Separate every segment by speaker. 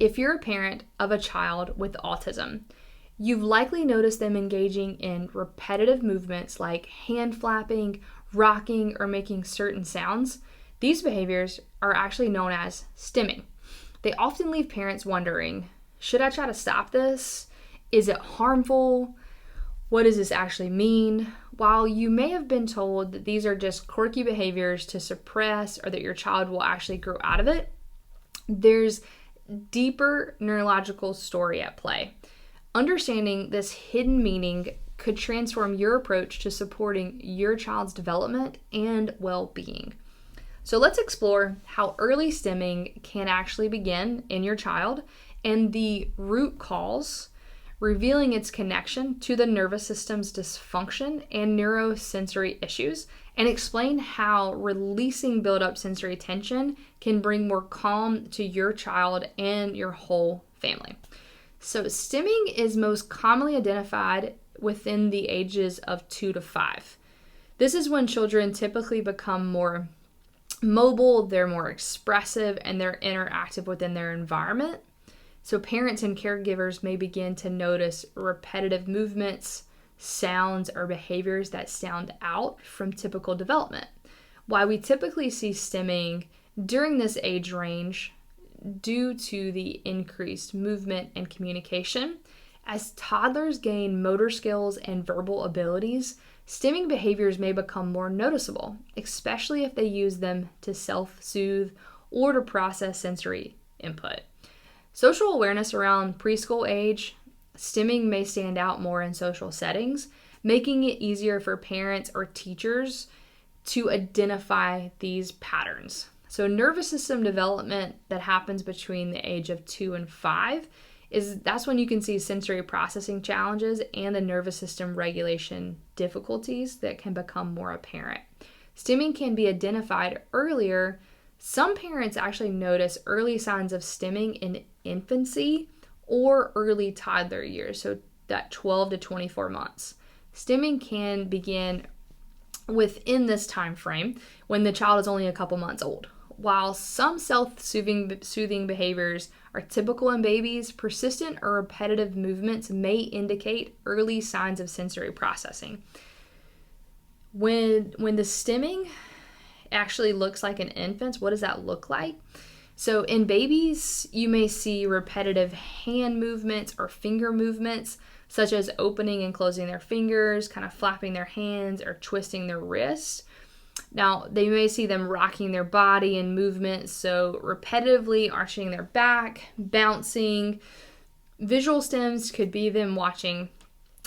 Speaker 1: if you're a parent of a child with autism, you've likely noticed them engaging in repetitive movements like hand flapping, rocking, or making certain sounds. These behaviors are actually known as stimming. They often leave parents wondering, should I try to stop this? Is it harmful? What does this actually mean? While you may have been told that these are just quirky behaviors to suppress or that your child will actually grow out of it, there's deeper neurological story at play. Understanding this hidden meaning could transform your approach to supporting your child's development and well-being. So let's explore how early stimming can actually begin in your child and the root cause, revealing its connection to the nervous system's dysfunction and neurosensory issues, and explain how releasing built-up sensory tension can bring more calm to your child and your whole family. So stimming is most commonly identified within the ages of 2 to 5. This is when children typically become more mobile, they're more expressive, and they're interactive within their environment. So parents and caregivers may begin to notice repetitive movements, sounds, or behaviors that sound out from typical development. Why we typically see stimming during this age range due to the increased movement and communication. As toddlers gain motor skills and verbal abilities, stimming behaviors may become more noticeable, especially if they use them to self-soothe or to process sensory input. Social awareness around preschool age, stimming may stand out more in social settings, making it easier for parents or teachers to identify these patterns. So nervous system development that happens between the age of 2 and 5 that's when you can see sensory processing challenges and the nervous system regulation difficulties that can become more apparent. Stimming can be identified earlier. Some parents actually notice early signs of stimming in infancy or early toddler years, so that 12 to 24 months. Stimming can begin within this time frame when the child is only a couple months old. While some self-soothing behaviors are typical in babies, persistent or repetitive movements may indicate early signs of sensory processing. When the stimming actually looks like an infant's, what does that look like? So in babies, you may see repetitive hand movements or finger movements, such as opening and closing their fingers, kind of flapping their hands or twisting their wrists. Now, they may see them rocking their body in movement, so repetitively arching their back, bouncing. Visual stims could be them watching,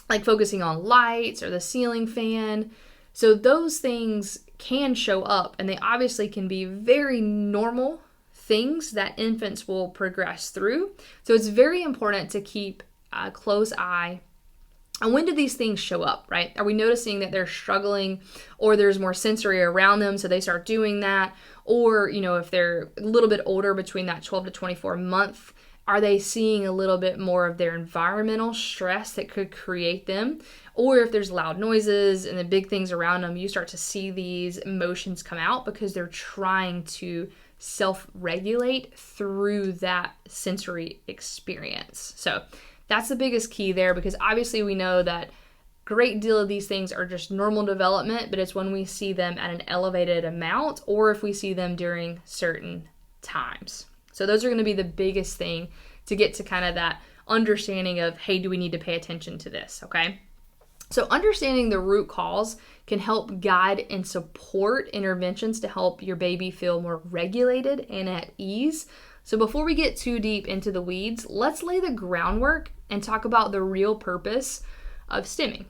Speaker 1: like focusing on lights or the ceiling fan. So those things can show up, and they obviously can be very normal things that infants will progress through. So it's very important to keep a close eye. And when do these things show up, right? Are we noticing that they're struggling or there's more sensory around them, so they start doing that? Or, if they're a little bit older, between that 12 to 24 month, are they seeing a little bit more of their environmental stress that could create them? Or if there's loud noises and the big things around them, you start to see these emotions come out because they're trying to self-regulate through that sensory experience. So that's the biggest key there, because obviously we know that great deal of these things are just normal development, but it's when we see them at an elevated amount or if we see them during certain times. So those are going to be the biggest thing to get to kind of that understanding of, hey, do we need to pay attention to this, okay? So understanding the root cause can help guide and support interventions to help your baby feel more regulated and at ease. So before we get too deep into the weeds, let's lay the groundwork and talk about the real purpose of stimming.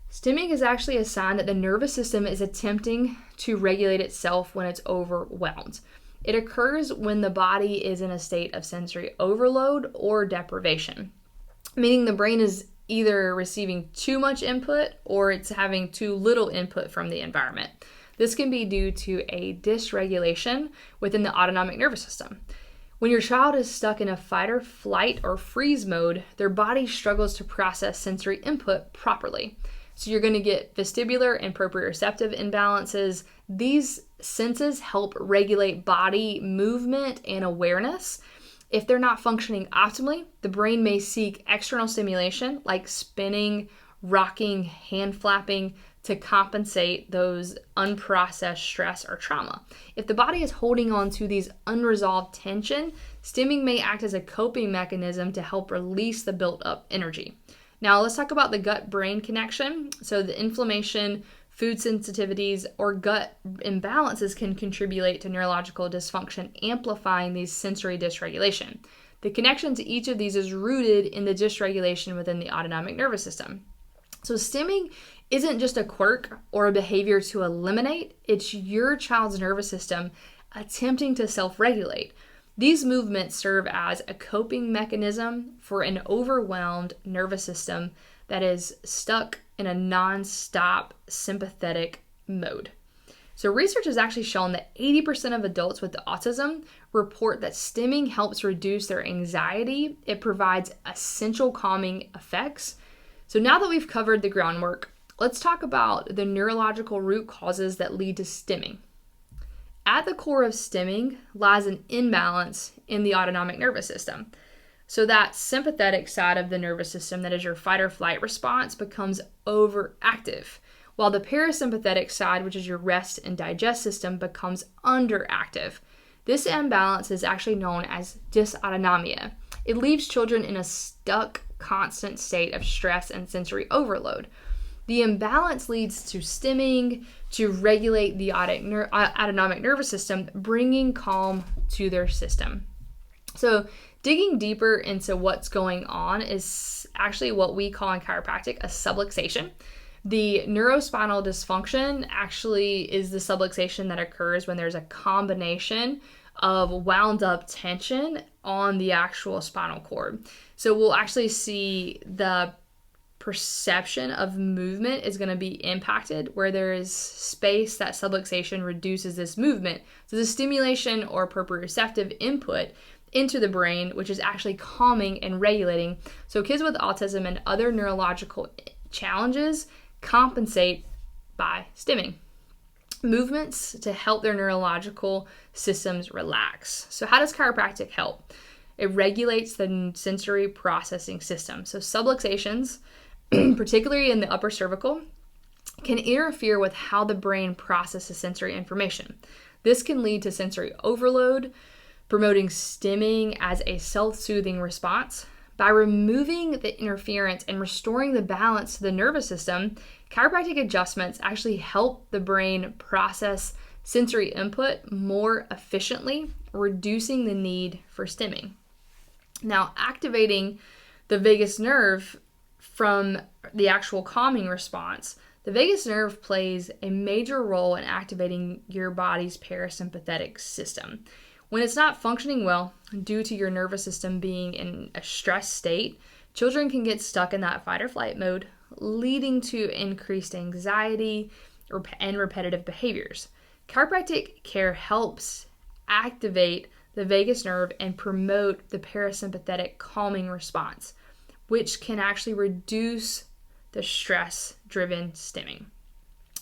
Speaker 1: Stimming is actually a sign that the nervous system is attempting to regulate itself when it's overwhelmed. It occurs when the body is in a state of sensory overload or deprivation, meaning the brain is either receiving too much input or it's having too little input from the environment. This can be due to a dysregulation within the autonomic nervous system. When your child is stuck in a fight or flight or freeze mode, their body struggles to process sensory input properly. So you're going to get vestibular and proprioceptive imbalances. These senses help regulate body movement and awareness. If they're not functioning optimally, the brain may seek external stimulation like spinning, rocking, hand flapping to compensate those unprocessed stress or trauma. If the body is holding on to these unresolved tension, stimming may act as a coping mechanism to help release the built up energy. Now let's talk about the gut-brain connection. So the inflammation, food sensitivities, or gut imbalances can contribute to neurological dysfunction, amplifying these sensory dysregulation. The connection to each of these is rooted in the dysregulation within the autonomic nervous system. So stimming isn't just a quirk or a behavior to eliminate, it's your child's nervous system attempting to self-regulate. These movements serve as a coping mechanism for an overwhelmed nervous system that is stuck in a non-stop sympathetic mode. So research has actually shown that 80% of adults with autism report that stimming helps reduce their anxiety. It provides essential calming effects. So now that we've covered the groundwork, let's talk about the neurological root causes that lead to stimming. At the core of stimming lies an imbalance in the autonomic nervous system. So that sympathetic side of the nervous system, that is your fight or flight response, becomes overactive, while the parasympathetic side, which is your rest and digest system, becomes underactive. This imbalance is actually known as dysautonomia. It leaves children in a stuck, constant state of stress and sensory overload. The imbalance leads to stimming to regulate the autonomic nervous system, bringing calm to their system. So digging deeper into what's going on is actually what we call in chiropractic a subluxation. The neurospinal dysfunction actually is the subluxation that occurs when there's a combination of wound up tension on the actual spinal cord. So we'll actually see the perception of movement is going to be impacted. Where there is space, that subluxation reduces this movement. So the stimulation or proprioceptive input into the brain, which is actually calming and regulating. So kids with autism and other neurological challenges compensate by stimming movements to help their neurological systems relax. So how does chiropractic help? It regulates the sensory processing system. So subluxations, particularly in the upper cervical, can interfere with how the brain processes sensory information. This can lead to sensory overload, promoting stimming as a self-soothing response. By removing the interference and restoring the balance to the nervous system, chiropractic adjustments actually help the brain process sensory input more efficiently, reducing the need for stimming. Now, activating the vagus nerve from the actual calming response, the vagus nerve plays a major role in activating your body's parasympathetic system. When it's not functioning well due to your nervous system being in a stress state, children can get stuck in that fight or flight mode, leading to increased anxiety and repetitive behaviors. Chiropractic care helps activate the vagus nerve and promote the parasympathetic calming response, which can actually reduce the stress-driven stimming.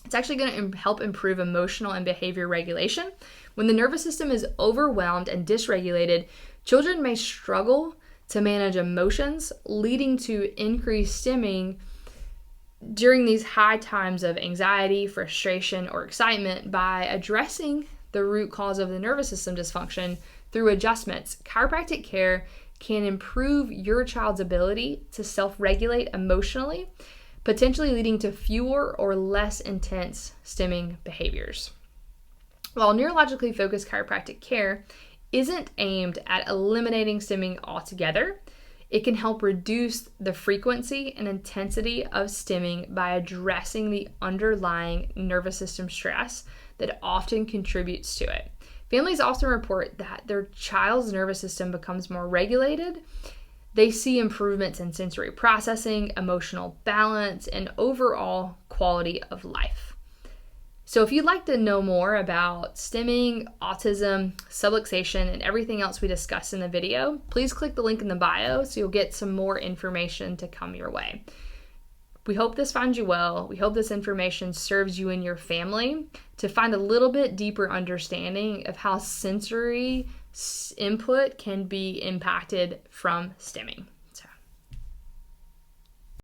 Speaker 1: It's actually going to help improve emotional and behavior regulation. When the nervous system is overwhelmed and dysregulated, children may struggle to manage emotions, leading to increased stimming during these high times of anxiety, frustration, or excitement. By addressing the root cause of the nervous system dysfunction through adjustments, chiropractic care can improve your child's ability to self-regulate emotionally, potentially leading to fewer or less intense stimming behaviors. While neurologically focused chiropractic care isn't aimed at eliminating stimming altogether, it can help reduce the frequency and intensity of stimming by addressing the underlying nervous system stress that often contributes to it. Families often report that their child's nervous system becomes more regulated. They see improvements in sensory processing, emotional balance, and overall quality of life. So if you'd like to know more about stimming, autism, subluxation, and everything else we discussed in the video, please click the link in the bio so you'll get some more information to come your way. We hope this finds you well. We hope this information serves you and your family to find a little bit deeper understanding of how sensory input can be impacted from stimming.